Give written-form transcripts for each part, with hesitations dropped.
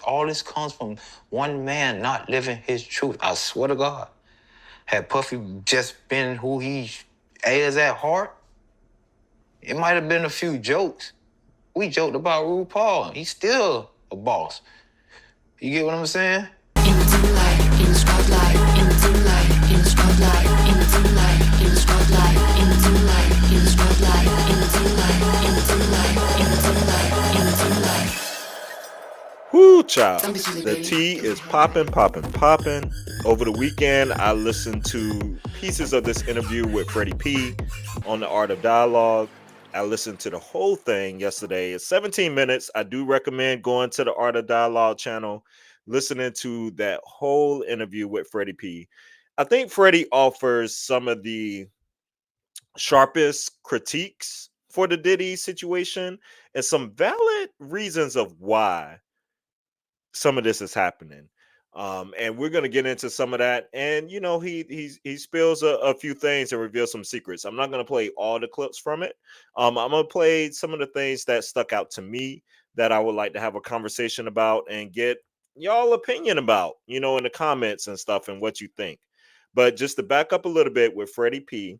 All this comes from one man not living his truth. I swear to God. Had Puffy just been who he is at heart, it might have been a few jokes. We joked about RuPaul. He's still a boss. You get what I'm saying? In the dim light, in the spotlight, in the dim light, in the spotlight, in the dim light, in the spotlight, in the dim light, in the spotlight, in the dim light, in the dim light, in the dim light, in the dim light. Whoo, child. The tea is popping, popping, popping. Over the weekend, I listened to pieces of this interview with Freddy P on the Art of Dialogue. I listened to the whole thing yesterday. It's 17 minutes. I do recommend going to the Art of Dialogue channel, listening to that whole interview with Freddy P. I think Freddy offers some of the sharpest critiques for the Diddy situation and some valid reasons of why some of this is happening. And we're gonna get into some of that. And you know, he spills a few things and reveals some secrets. I'm not gonna play all the clips from it. I'm gonna play some of the things that stuck out to me that I would like to have a conversation about and get y'all opinion about, you know, in the comments and stuff and what you think. But just to back up a little bit with Freddie P,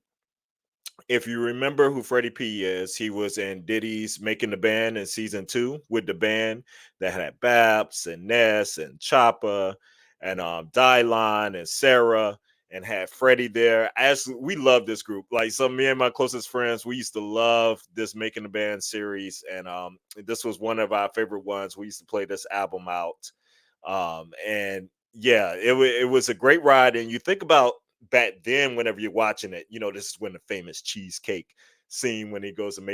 if you remember who Freddie P is, he was in Diddy's Making the Band in season 2 with the band that had Babs and Ness and Choppa and Dylon and Sarah and had Freddie there. As we love this group, like some me and my closest friends, we used to love this Making the Band series, and this was one of our favorite ones. We used to play this album out, and yeah, it was a great ride. And you think about back then, whenever you're watching it, you know, this is when the famous cheesecake scene when he goes and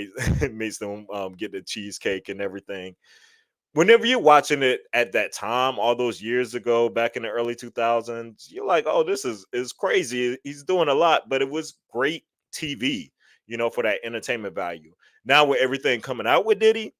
makes them get the cheesecake and everything. Whenever you're watching it at that time, all those years ago, back in the early 2000s, you're like, oh, this is crazy. He's doing a lot, but it was great TV, you know, for that entertainment value. Now with everything coming out with Diddy,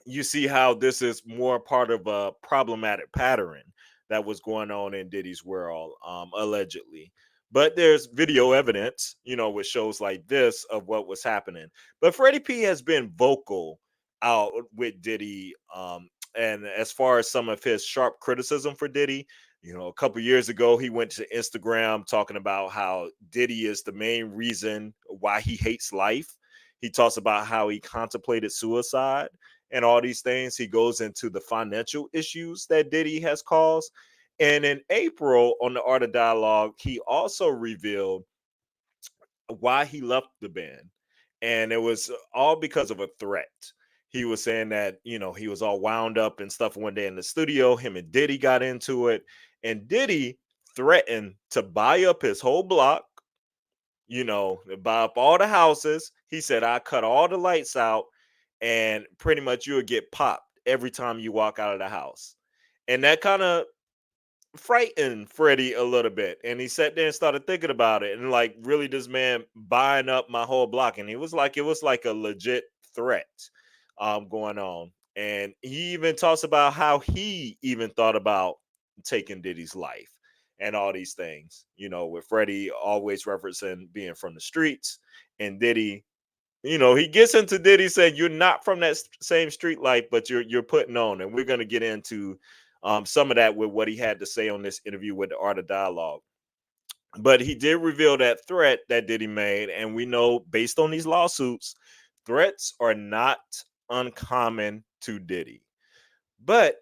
you see how this is more part of a problematic pattern that was going on in Diddy's world, allegedly. But there's video evidence, you know, with shows like this of what was happening. But Freddie P has been vocal out with Diddy, and as far as some of his sharp criticism for Diddy, you know, a couple years ago he went to Instagram talking about how Diddy is the main reason why he hates life. He talks about how he contemplated suicide and all these things. He goes into the financial issues that Diddy has caused. And in April on the Art of Dialogue, he also revealed why he left the band. And it was all because of a threat. He was saying that, you know, he was all wound up and stuff one day in the studio. Him and Diddy got into it. And Diddy threatened to buy up his whole block, you know, buy up all the houses. He said, I cut all the lights out and pretty much you'll get popped every time you walk out of the house. And that kind of frightened Freddie a little bit. And he sat there and started thinking about it. And like, really, this man buying up my whole block. And it was like a legit threat going on. And he even talks about how he even thought about taking Diddy's life and all these things, you know, with Freddie always referencing being from the streets and Diddy, you know, he gets into Diddy saying you're not from that same street life, but you're putting on, and we're going to get into some of that with what he had to say on this interview with the Art of Dialogue. But he did reveal that threat that Diddy made, and we know based on these lawsuits, threats are not uncommon to Diddy. But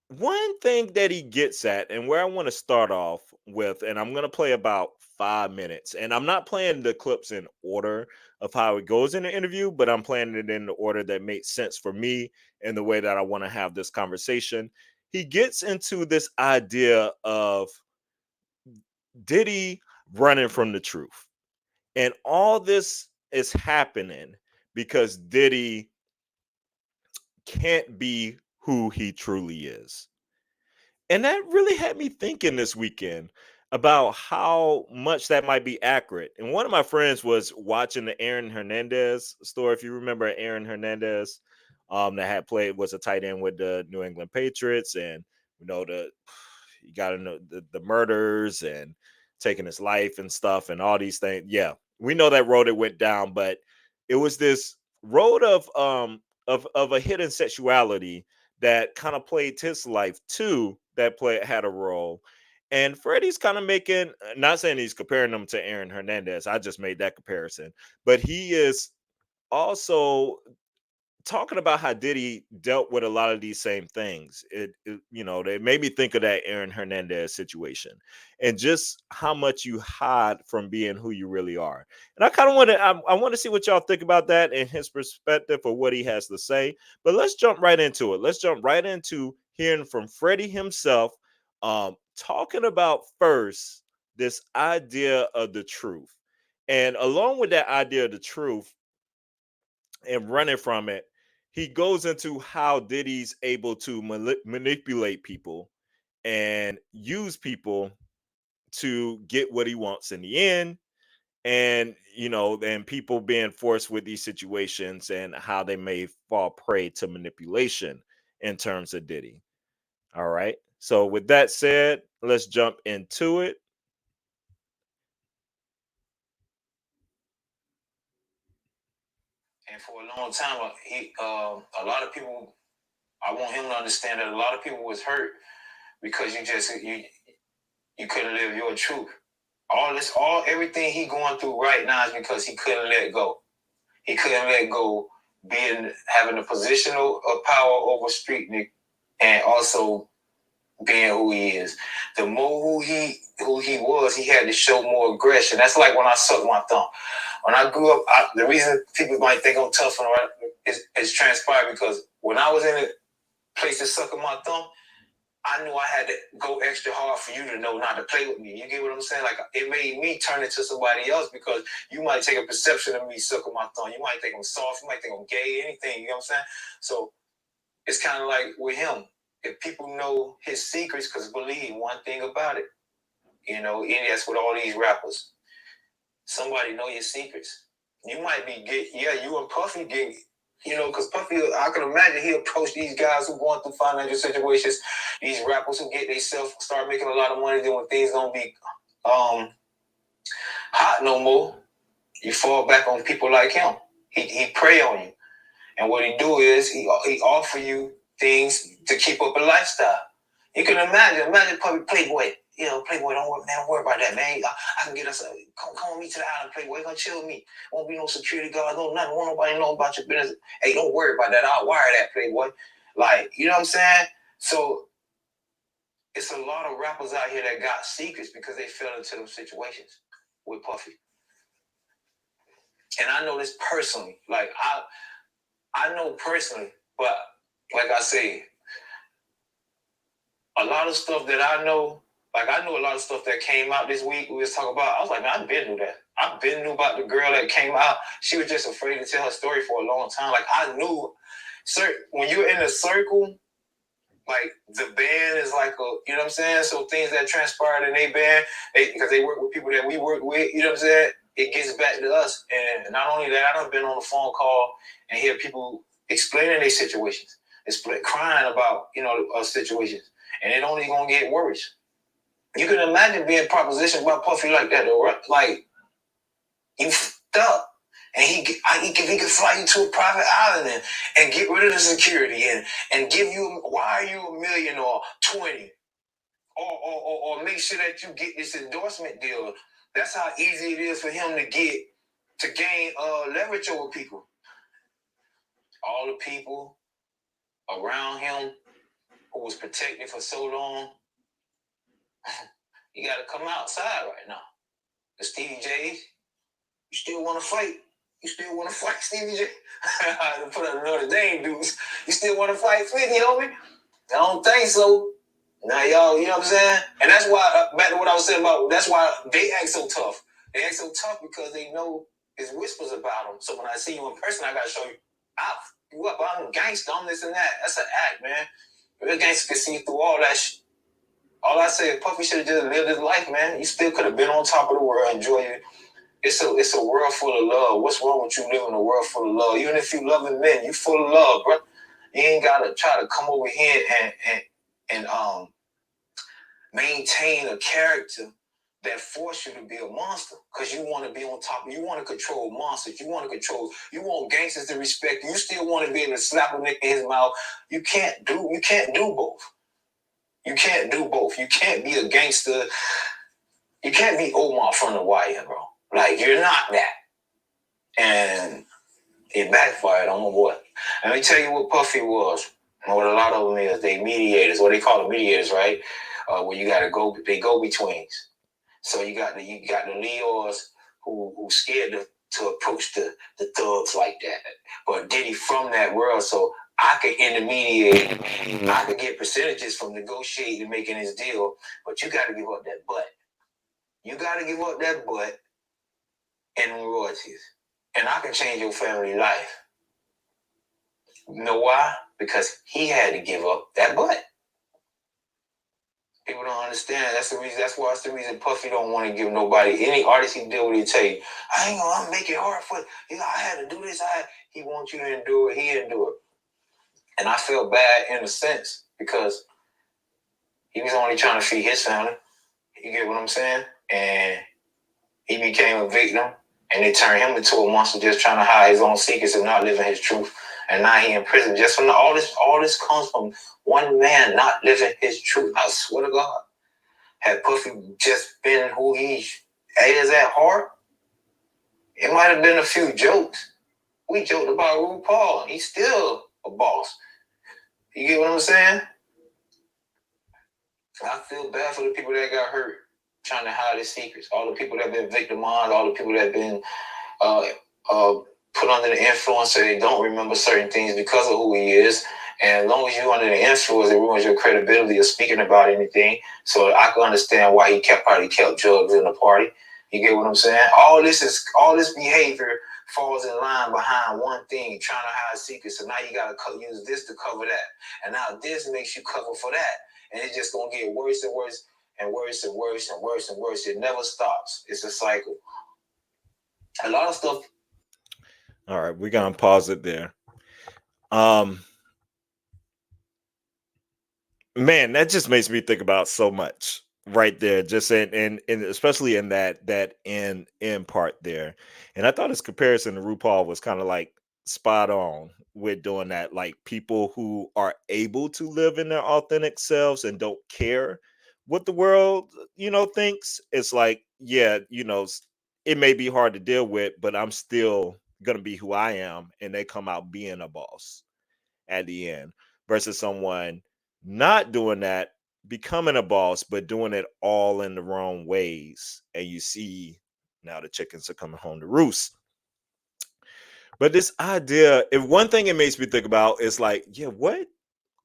one thing that he gets at, and where I want to start off with, and I'm going to play about 5 minutes, and I'm not playing the clips in order of how it goes in the interview, but I'm playing it in the order that makes sense for me and the way that I want to have this conversation. He gets into this idea of Diddy running from the truth. And all this is happening because Diddy can't be who he truly is. And that really had me thinking this weekend about how much that might be accurate. And one of my friends was watching the Aaron Hernandez story. If you remember Aaron Hernandez, that had played, was a tight end with the New England Patriots, and you know you got to know the murders and taking his life and stuff and all these things. Yeah, we know that road it went down, but it was this road of a hidden sexuality that kind of played his life too, that had a role. And Freddie's kind of making, not saying he's comparing them to Aaron Hernandez. I just made that comparison, but he is also talking about how Diddy dealt with a lot of these same things. They made me think of that Aaron Hernandez situation and just how much you hide from being who you really are. And I kind of I want to see what y'all think about that and his perspective of what he has to say. But let's jump right into it. Let's jump right into hearing from Freddie himself, talking about first this idea of the truth. And along with that idea of the truth and running from it, he goes into how Diddy's able to manipulate people and use people to get what he wants in the end. And, and people being forced with these situations and how they may fall prey to manipulation in terms of Diddy. All right. So, with that said, let's jump into it. And for a long time, a lot of people, I want him to understand that a lot of people was hurt because you couldn't live your truth. Everything he going through right now is because he couldn't let go. He couldn't let go having a position of power over Street Nick, and also being who he is. The more who he was, he had to show more aggression. That's like when I sucked my thumb. When I grew up, the reason people might think I'm tough is transpired because when I was in a place to suck my thumb, I knew I had to go extra hard for you to know not to play with me. You get what I'm saying? Like, it made me turn into somebody else because you might take a perception of me sucking my thumb. You might think I'm soft. You might think I'm gay, anything. You know what I'm saying? So it's kind of like with him. If people know his secrets, because believe one thing about it, and that's with all these rappers. Somebody know your secrets. You might be you and Puffy get, because Puffy, I can imagine he approached these guys who going through financial situations, these rappers who get themselves start making a lot of money, then when things don't be hot no more, you fall back on people like him. He prey on you. And what he do is he offer you things to keep up a lifestyle. You can imagine Puffy Playboy. Playboy, don't worry about that, man. I can get us come with me to the island, Playboy. You gonna chill with me. Won't be no security guard, no nothing. Won't nobody know about your business. Hey, don't worry about that. I'll wire that, Playboy. Like, you know what I'm saying? So it's a lot of rappers out here that got secrets because they fell into those situations with Puffy. And I know this personally. Like, I know personally, but like I say, a lot of stuff that I know, like I know a lot of stuff that came out this week we was talking about. I was like, man, I've been knew that. I've been knew about the girl that came out. She was just afraid to tell her story for a long time. Like, I knew, when you're in a circle, like, the band is like you know what I'm saying? So things that transpired in their band, because they work with people that we work with, you know what I'm saying? It gets back to us. And not only that, I've been on a phone call and hear people explaining their situations, crying about, situations. And it only gonna get worse. You can imagine being propositioned by Puffy like that, though, right? Like, you f***ed up. And he could fly you to a private island and get rid of the security and give you, wire you $1 million or 20, or make sure that you get this endorsement deal. That's how easy it is for him to gain leverage over people. All the people around him who was protected for so long, you got to come outside right now. The Stevie J, you still want to fight? You still want to fight, Stevie J? To put out another name, dudes. You still want to fight 50, homie? I don't think so. Now, y'all, you know what I'm saying? And that's why, back to what I was saying about, that's why they act so tough. They act so tough because they know there's whispers about them. So when I see you in person, I got to show you, you up, I'm a gangster, I'm this and that. That's an act, man. Real gangster can see through all that shit. All I say is Puffy should have just lived his life, man. You still could have been on top of the world, enjoy it. It's a world full of love. What's wrong with you living in a world full of love? Even if you loving men, you full of love, bro. You ain't gotta try to come over here and maintain a character that force you to be a monster because you want to be on top. You want to control monsters. You want want gangsters to respect you. You still want to be able to slap a nigga in his mouth. You can't do both. You can't do both. You can't be a gangster. You can't be Omar from the wire, bro. Like, you're not that. And it backfired on my boy. Let me tell you what Puffy was. And what a lot of them is, they mediators, what they call them mediators, right? Where you gotta go, they go betweens. So you got the Leos who scared to approach the thugs like that. But Diddy from that world, so I could intermediate. I could get percentages from negotiating and making his deal. But you got to give up that butt. You got to give up that butt and royalties. And I can change your family life. You know why? Because he had to give up that butt. People don't understand. That's the reason. That's the reason Puffy don't want to give nobody, any artist he deal with, he tell you, I'm making it hard for you. I had to do this. He wants you to endure it. He endured. And I feel bad in a sense because he was only trying to feed his family. You get what I'm saying? And he became a victim, and they turned him into a monster just trying to hide his own secrets and not living his truth. And now he in prison just from all this comes from one man not living his truth. I swear to God. Had Puffy just been who he is at heart, it might have been a few jokes. We joked about RuPaul. He's still a boss. You get what I'm saying? I feel bad for the people that got hurt trying to hide his secrets. All the people that have been victimized, all the people that have been put under the influence so they don't remember certain things because of who he is. And as long as you're under the influence, it ruins your credibility of speaking about anything. So I can understand why he probably kept drugs in the party. You get what I'm saying? All this behavior falls in line behind one thing, trying to hide secrets. So now you got to use this to cover that. And now this makes you cover for that. And it's just going to get worse and worse and worse and worse and worse and worse. It never stops. It's a cycle. A lot of stuff. All right, we're going to pause it there. Man, that just makes me think about so much right there, just in especially in that end part there. And I thought his comparison to RuPaul was kind of like spot on with doing that. Like, people who are able to live in their authentic selves and don't care what the world, thinks. It's like, yeah, it may be hard to deal with, but I'm still gonna be who I am, and they come out being a boss at the end, versus someone not doing that, becoming a boss, but doing it all in the wrong ways. And you see now the chickens are coming home to roost. But this idea, if one thing it makes me think about is like, yeah,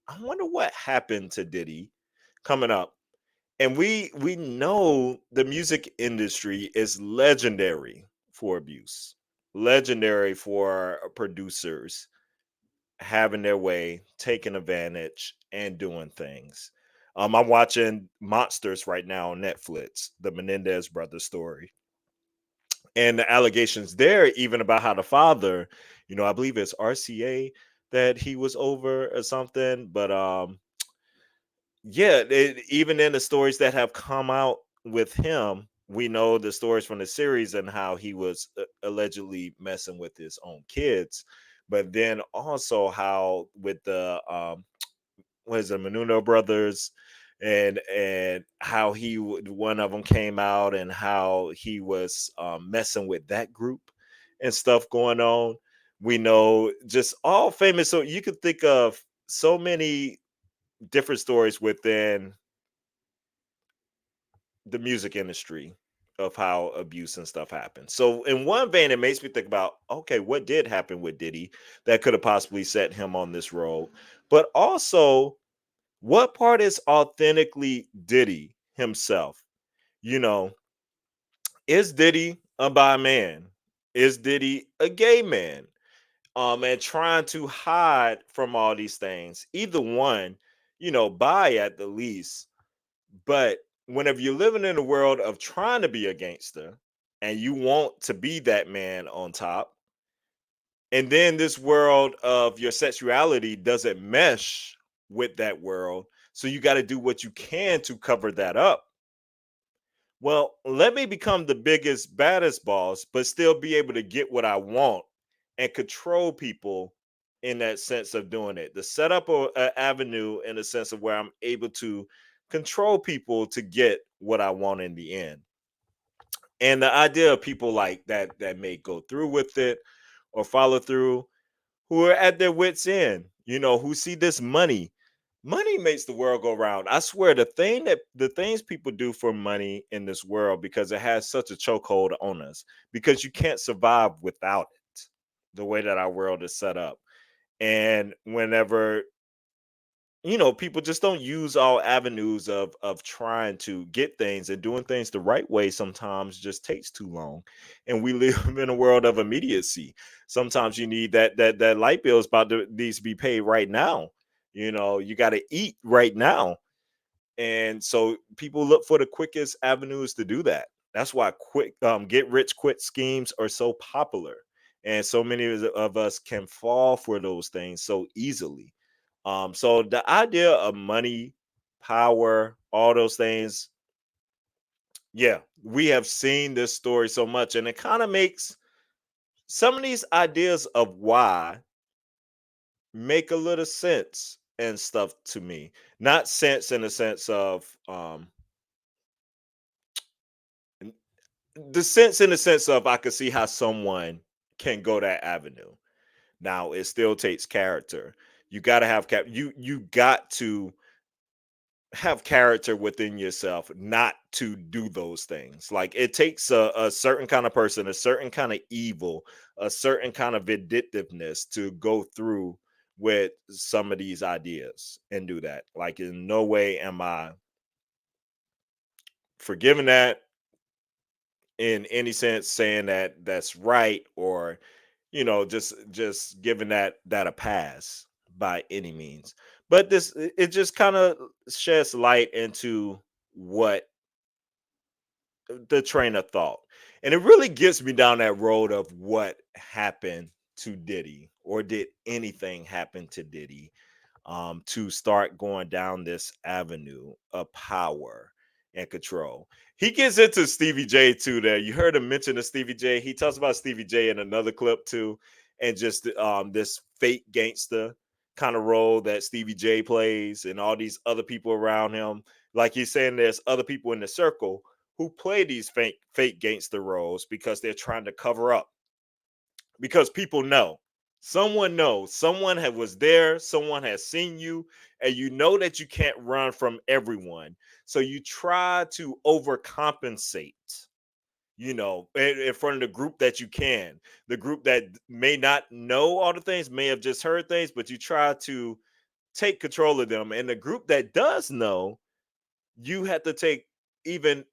I wonder what happened to Diddy coming up. And we know the music industry is legendary for abuse, legendary for producers having their way, taking advantage, and doing things. I'm watching Monsters right now on Netflix, the Menendez brothers story. And the allegations there, even about how the father, I believe it's RCA that he was over or something. But yeah, even in the stories that have come out with him, we know the stories from the series and how he was allegedly messing with his own kids. But then also how with the what is it, Menuno brothers, and how one of them came out and how he was messing with that group and stuff going on. We know just all famous. So you could think of so many different stories within the music industry of how abuse and stuff happens. So in one vein, it makes me think about, okay, what did happen with Diddy that could have possibly set him on this road? But also, what part is authentically Diddy himself? Is Diddy a bi man? Is Diddy a gay man? And trying to hide from all these things. Either one, bi at the least. But whenever you're living in a world of trying to be a gangster and you want to be that man on top, and then this world of your sexuality doesn't mesh with that world, so you got to do what you can to cover that up. Well, let me become the biggest, baddest boss, but still be able to get what I want and control people in that sense of doing it. The set up an avenue in the sense of where I'm able to control people to get what I want in the end. And the idea of people like that may go through with it or follow through, who are at their wits end, who see this money. Money makes the world go round. I swear, the things people do for money in this world, because it has such a chokehold on us, because you can't survive without it. The way that our world is set up, and whenever people just don't use all avenues of trying to get things, and doing things the right way sometimes just takes too long. And we live in a world of immediacy. Sometimes you need that light bill is about to needs to be paid right now. You got to eat right now. And so people look for the quickest avenues to do that. That's why quick get rich quick schemes are so popular. And so many of us can fall for those things so easily. So the idea of money, power, all those things, yeah, we have seen this story so much, and it kind of makes some of these ideas of why make a little sense and stuff to me. Not sense in the sense of n- the sense in the sense of I could see how someone can go that avenue. Now it still takes character. You got to have you got to have character within yourself not to do those things. Like, it takes a certain kind of person, a certain kind of evil, a certain kind of vindictiveness to go through with some of these ideas and do that. Like, in no way am I forgiving that in any sense, saying that that's right, or just giving that a pass by any means. But it just kind of sheds light into what the train of thought. And it really gets me down that road of what happened to Diddy, or did anything happen to Diddy, to start going down this avenue of power and control. He gets into Stevie J too. There, you heard him mention the Stevie J. He talks about Stevie J in another clip too, and just this fake gangster kind of role that Stevie J plays, and all these other people around him. Like he's saying, there's other people in the circle who play these fake gangster roles because they're trying to cover up, because people know, someone knows, someone was there, someone has seen you, and you know that you can't run from everyone, so you try to overcompensate, in front of the group that you can, the group that may not know all the things, may have just heard things, but you try to take control of them, and the group that does know, you have to take even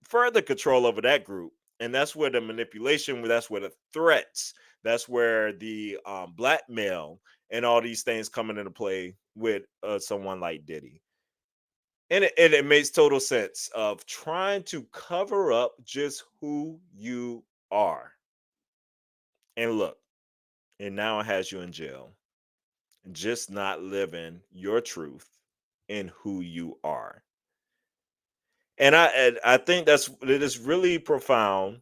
further control over that group. And that's where the manipulation, that's where the threats, that's where the blackmail and all these things coming into play with someone like Diddy. And it makes total sense of trying to cover up just who you are. And look, and now it has you in jail, just not living your truth in who you are. And I think it is really profound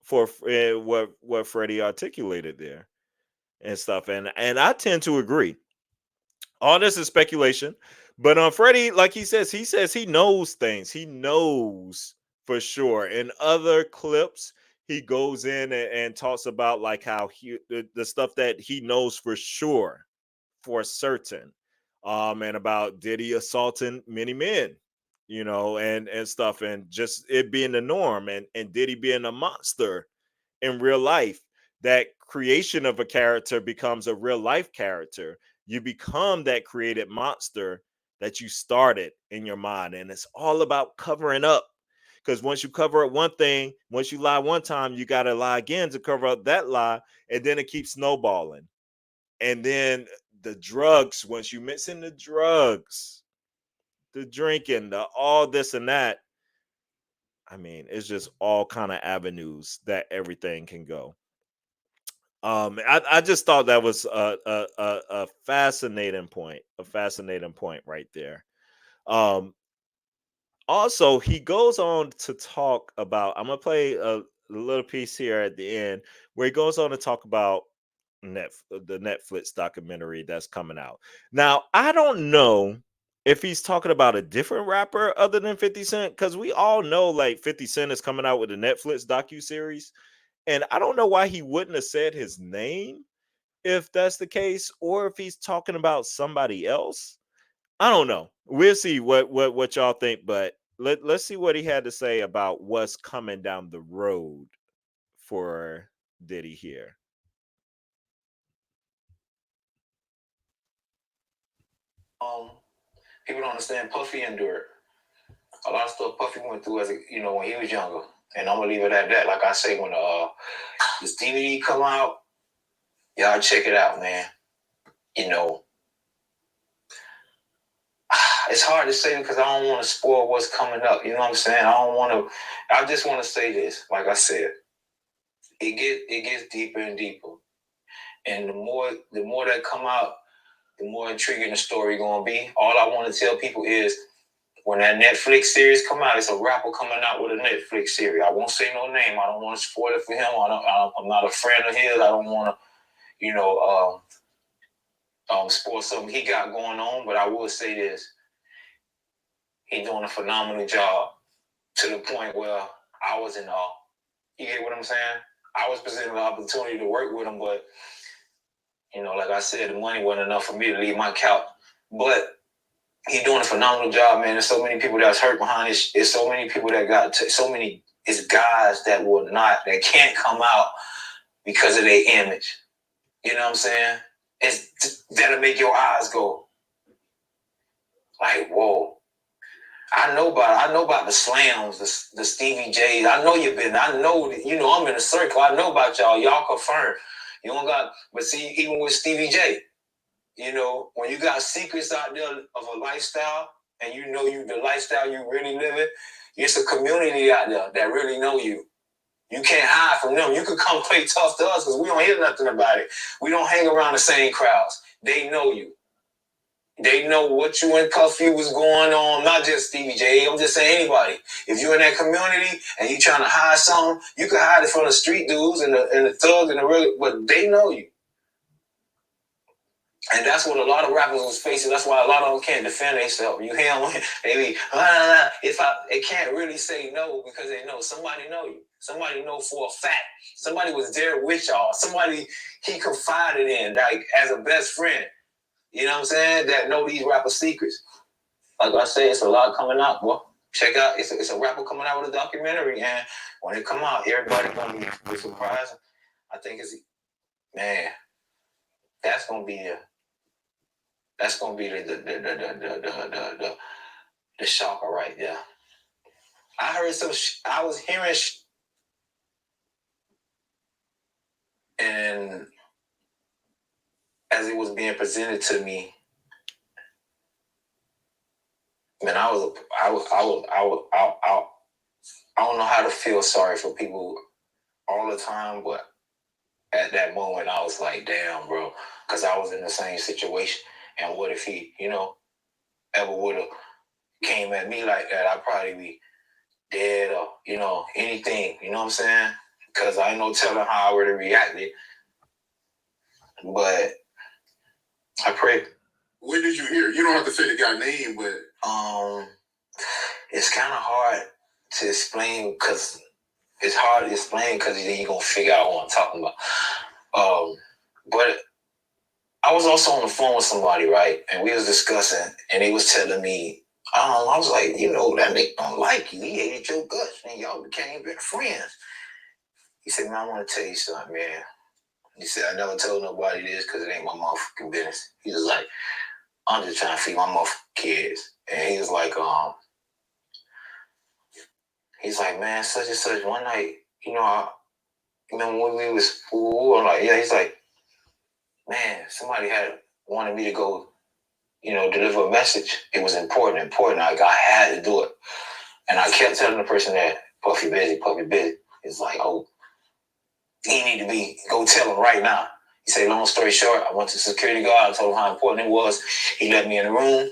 for what Freddie articulated there and stuff. And I tend to agree. All this is speculation, but on Freddie, like he says he knows things. He knows for sure. In other clips, he goes in and talks about like how the stuff that he knows for sure, for certain, and about Diddy assaulting many men, and stuff, and just it being the norm, and Diddy being a monster in real life. That creation of a character becomes a real life character. You become that created monster that you started in your mind, and it's all about covering up. Because once you cover up one thing, once you lie one time, you got to lie again to cover up that lie, and then it keeps snowballing. And then the drugs, once you mix in the drugs, the drinking, the all this and that, I mean, it's just all kind of avenues that everything can go. I just thought that was a fascinating point, right there. Um, Also, he goes on to talk about. I'm gonna play a little piece here at the end where he goes on to talk about the Netflix documentary that's coming out. Now, I don't know if he's talking about a different rapper other than 50 Cent, because we all know like 50 Cent is coming out with a Netflix docuseries, and I don't know why he wouldn't have said his name if that's the case, or if he's talking about somebody else. I don't know. We'll see what y'all think, but let's see what he had to say about what's coming down the road for Diddy here. People don't understand Puffy endured a lot of stuff Puffy went through as when he was younger. And I'm gonna leave it at that. Like I say, when this DVD come out, y'all check it out, man. You know, it's hard to say because I don't want to spoil what's coming up. You know what I'm saying? I just want to say this. Like I said, it gets deeper and deeper. And the more that come out, the more intriguing the story gonna be. All I want to tell people is when that Netflix series come out, it's a rapper coming out with a Netflix series. I won't say no name. I don't want to spoil it for him. I'm not a friend of his. I don't want to, spoil something he got going on. But I will say this: he's doing a phenomenal job to the point where I was in awe. You get what I'm saying? I was presented the opportunity to work with him, but like I said, the money wasn't enough for me to leave my couch. But he's doing a phenomenal job, man. There's so many people that's hurt behind this. There's so many people that got so many. It's guys that that can't come out because of their image. You know what I'm saying? That'll make your eyes go like, whoa. I know about the slams, the Stevie J's. I know I know, I'm in a circle. I know about y'all. Y'all confirm. You don't got, but see, even with Stevie J, when you got secrets out there of a lifestyle and the lifestyle you really living, it's a community out there that really know you. You can't hide from them. You could come play tough to us because we don't hear nothing about it. We don't hang around the same crowds. They know you. They know what you and Puffy was going on, not just Stevie J. I'm just saying anybody. If you're in that community and you trying to hide something, you can hide it from the street dudes and the thugs but they know you. And that's what a lot of rappers was facing. That's why a lot of them can't defend themselves. You hear them, they be, they can't really say no because they know somebody know you. Somebody know for a fact. Somebody was there with y'all. Somebody he confided in, like as a best friend. You know what I'm saying? That know these rapper secrets. Like I say, it's a lot coming out, boy. Check out, it's a rapper coming out with a documentary, and when it come out, everybody gonna be surprised. I think that's gonna be the shocker right there. I heard I was hearing and as it was being presented to me, man, I don't know how to feel sorry for people all the time, but at that moment, I was like, damn, bro, because I was in the same situation. And what if he, ever would have came at me like that? I'd probably be dead or, anything. You know what I'm saying? Because I ain't no telling how I would have reacted. But I pray. When did you hear? You don't have to say the guy's name, but it's kind of hard to explain because then you're gonna figure out what I'm talking about. But I was also on the phone with somebody, right? And we was discussing, and he was telling me, I was like, that nigga don't like you. He hated your guts, and y'all became better friends. He said, man, I want to tell you something, man. He said, I never told nobody this because it ain't my motherfucking business. He was like, I'm just trying to feed my motherfucking kids. And he was like, man, such and such, one night, I remember when we was full, I'm like, yeah, he's like, man, somebody had wanted me to go, deliver a message. It was important. Like, I had to do it. And I kept telling the person that Puffy busy. It's like, oh, he need to go tell him right now. He said, long story short, I went to the security guard. I told him how important it was. He let me in the room.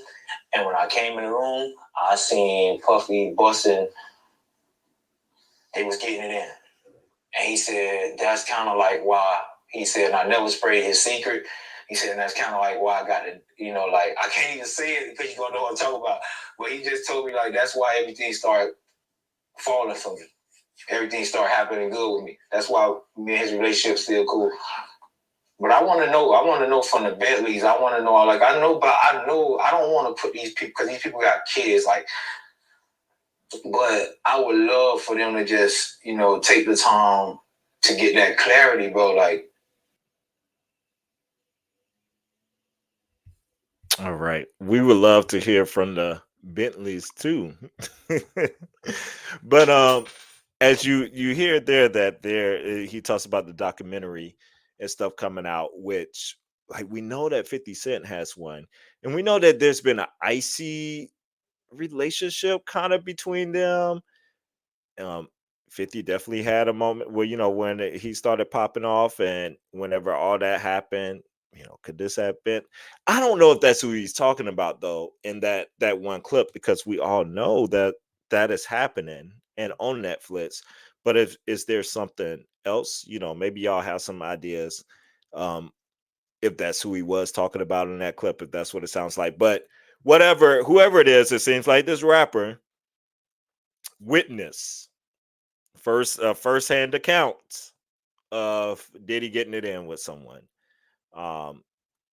And when I came in the room, I seen Puffy busting. They was getting it in. And he said, that's kind of like why, he said, I never sprayed his secret. He said, and that's kind of like why I got to, like, I can't even say it because you're going to know what I'm talking about. But he just told me, like, that's why everything started falling for me. Everything started happening good with me. That's why me and his relationship still cool. But I want to know from the Bentleys. I want to know, like, I know, I don't want to put these people, because these people got kids, like, but I would love for them to just, take the time to get that clarity, bro. Like, All right. We would love to hear from the Bentleys too. But as you hear there that he talks about the documentary and stuff coming out, which, like, we know that 50 Cent has one, and we know that there's been an icy relationship kind of between them. um 50 definitely had a moment where, when he started popping off, and whenever all that happened, could this have been, I don't know if that's who he's talking about though in that one clip, because we all know that that is happening and on Netflix. But if is there something else, maybe y'all have some ideas, um if that's who he was talking about in that clip, if that's what it sounds like. But whatever, whoever it is, it seems like this rapper witness first-hand accounts of Diddy getting it in with someone. Um,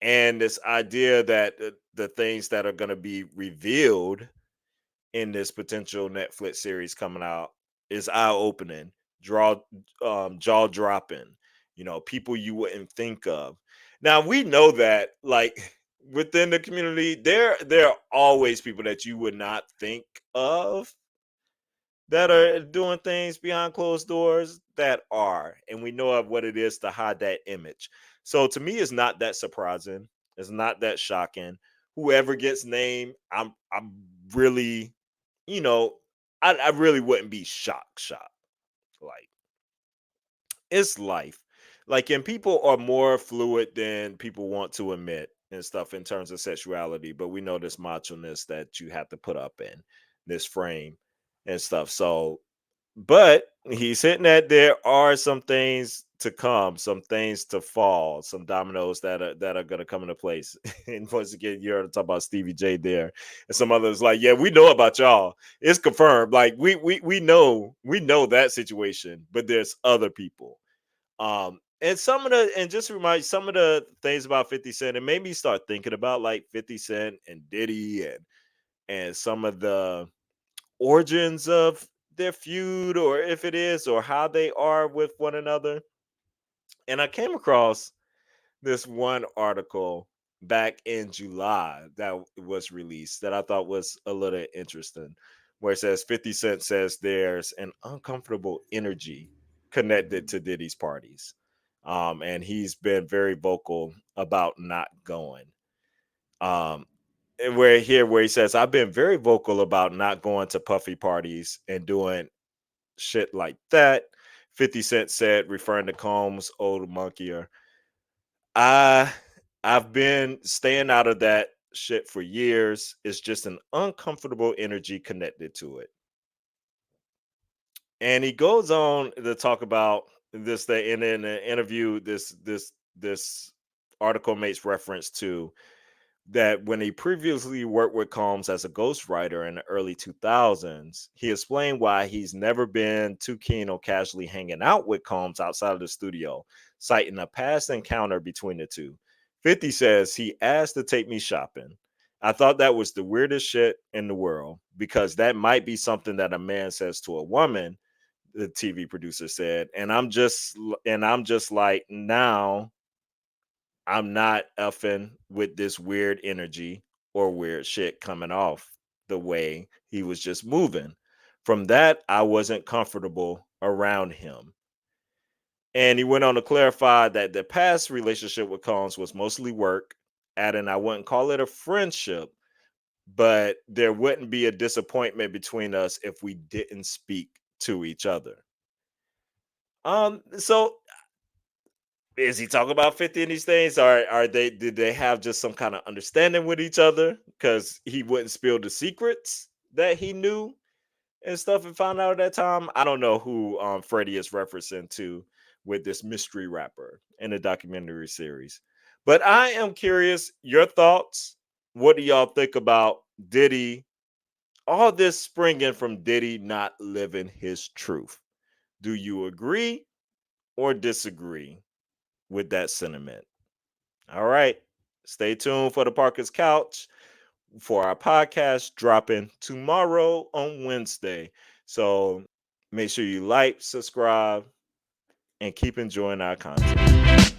and this idea that the things that are going to be revealed in this potential Netflix series coming out is eye-opening, jaw-dropping. People you wouldn't think of. Now we know that, like, within the community, there are always people that you would not think of that are doing things behind closed doors that are, and we know of what it is to hide that image. So to me, it's not that surprising. It's not that shocking. Whoever gets named, I'm really, you know, I really wouldn't be shocked. Like, it's life. Like, and people are more fluid than people want to admit and stuff in terms of sexuality, but we know this macho-ness that you have to put up in this frame and stuff. So, but he's hitting that there are some things to come, some things to fall, some dominoes that are going to come into place. And once again, you're talking about Stevie J there, and some others like, yeah, we know about y'all. It's confirmed. Like, we know that situation, but there's other people. And just to remind you, some of the things about 50 Cent, it made me start thinking about, like, 50 Cent and Diddy, and some of the origins of their feud, or if it is, or how they are with one another. And I came across this one article back in July that was released that I thought was a little interesting, where it says 50 Cent says there's an uncomfortable energy connected to Diddy's parties. And he's been very vocal about not going. Um, and where he says, I've been very vocal about not going to Puffy parties and doing shit like that. 50 Cent said, referring to Combs' old monkeyer. I I've been staying out of that shit for years. It's just an uncomfortable energy connected to it. And he goes on to talk about this thing, and in an interview, this article makes reference to that when he previously worked with Combs as a ghostwriter in the early 2000s, he explained why he's never been too keen on casually hanging out with Combs outside of the studio, citing a past encounter between the two. 50 says he asked to take me shopping. I thought that was the weirdest shit in the world, because that might be something that a man says to a woman, the TV producer said. And I'm just like, now I'm not effing with this weird energy or weird shit coming off the way he was just moving. From that, I wasn't comfortable around him. And he went on to clarify that the past relationship with Combs was mostly work, adding, I wouldn't call it a friendship, but there wouldn't be a disappointment between us if we didn't speak to each other. So Is he talking about 50 in these things? Or did they have just some kind of understanding with each other? Because he wouldn't spill the secrets that he knew and stuff and found out at that time. I don't know who Freddie is referencing to with this mystery rapper in the documentary series. But I am curious, your thoughts. What do y'all think about Diddy? All this springing from Diddy not living his truth. Do you agree or disagree with that sentiment? All right. Stay tuned for the Parker's Couch for our podcast dropping tomorrow on Wednesday. So make sure you like, subscribe, and keep enjoying our content.